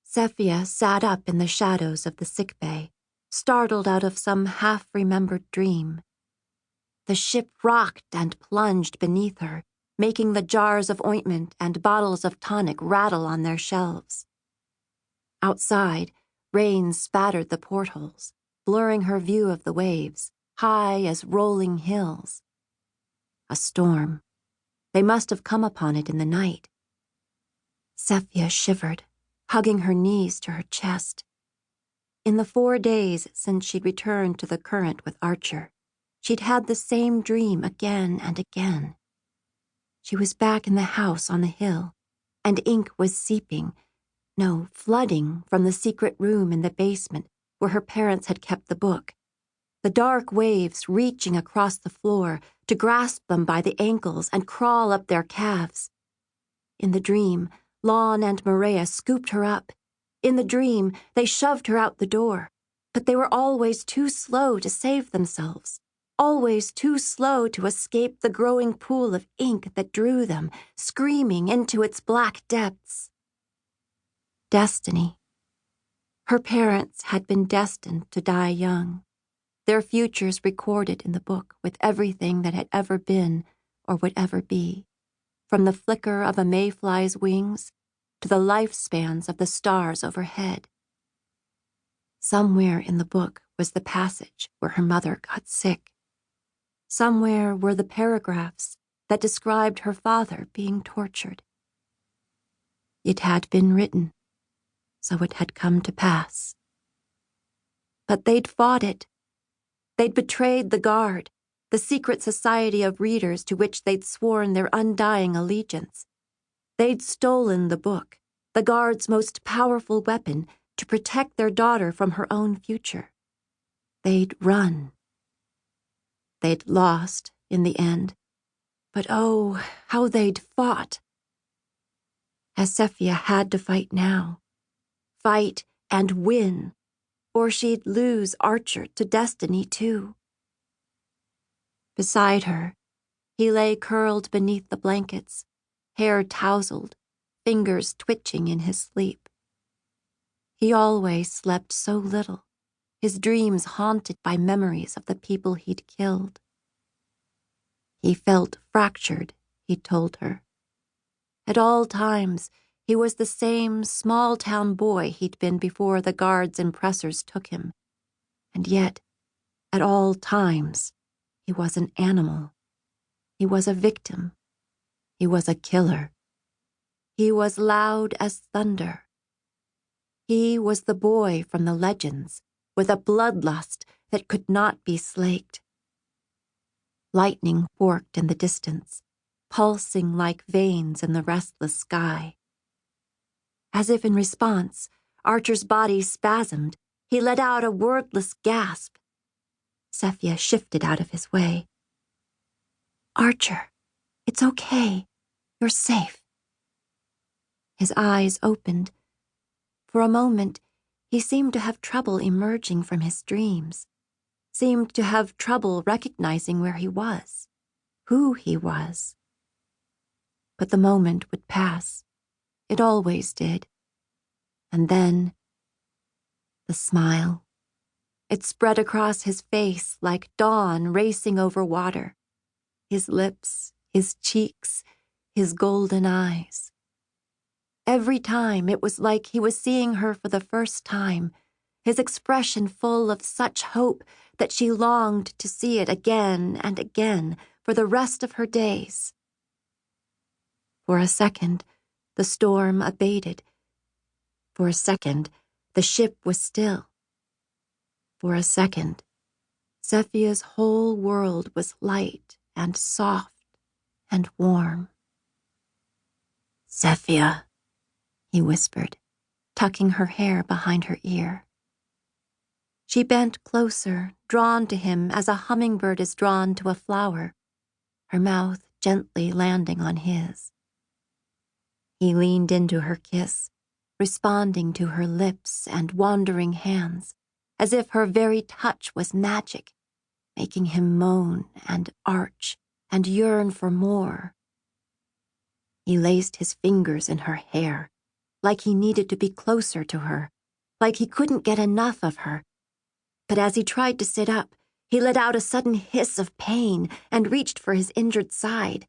Sefia sat up in the shadows of the sickbay, startled out of some half-remembered dream. The ship rocked and plunged beneath her, making the jars of ointment and bottles of tonic rattle on their shelves. Outside, rain spattered the portholes, blurring her view of the waves, high as rolling hills. A storm. They must have come upon it in the night. Sefia shivered, hugging her knees to her chest. In the 4 days since she'd returned to the current with Archer, she'd had the same dream again and again. She was back in the house on the hill, and ink was flooding from the secret room in the basement where her parents had kept the book. The dark waves reaching across the floor to grasp them by the ankles and crawl up their calves. In the dream, Lon and Maria scooped her up. In the dream, they shoved her out the door, but they were always too slow to save themselves, always too slow to escape the growing pool of ink that drew them, screaming, into its black depths. Destiny. Her parents had been destined to die young, their futures recorded in the book with everything that had ever been or would ever be, from the flicker of a mayfly's wings to the lifespans of the stars overhead. Somewhere in the book was the passage where her mother got sick. Somewhere were the paragraphs that described her father being tortured. It had been written, so it had come to pass. But they'd fought it. They'd betrayed the Guard, the secret society of readers to which they'd sworn their undying allegiance. They'd stolen the book, the Guard's most powerful weapon, to protect their daughter from her own future. They'd run. They'd lost in the end, but oh, how they'd fought. As Sefia had to fight now. Fight and win, or she'd lose Archer to destiny too. Beside her, he lay curled beneath the blankets, hair tousled, fingers twitching in his sleep. He always slept so little, his dreams haunted by memories of the people he'd killed. He felt fractured, he'd told her. At all times, he was the same small-town boy he'd been before the Guard's impressors took him. And yet, at all times, he was an animal. He was a victim. He was a killer. He was loud as thunder. He was the boy from the legends, with a bloodlust that could not be slaked. Lightning forked in the distance, pulsing like veins in the restless sky. As if in response, Archer's body spasmed. He let out a wordless gasp. Sefia shifted out of his way. "Archer, it's okay. You're safe." His eyes opened. For a moment, he seemed to have trouble emerging from his dreams, seemed to have trouble recognizing where he was, who he was. But the moment would pass. It always did. And then, the smile. It spread across his face like dawn racing over water. His lips, his cheeks, his golden eyes. Every time it was like he was seeing her for the first time, his expression full of such hope that she longed to see it again and again for the rest of her days. For a second, the storm abated. For a second, the ship was still. For a second, Sefia's whole world was light and soft and warm. "Sefia," he whispered, tucking her hair behind her ear. She bent closer, drawn to him as a hummingbird is drawn to a flower, her mouth gently landing on his. He leaned into her kiss, responding to her lips and wandering hands, as if her very touch was magic, making him moan and arch and yearn for more. He laced his fingers in her hair, like he needed to be closer to her, like he couldn't get enough of her. But as he tried to sit up, he let out a sudden hiss of pain and reached for his injured side.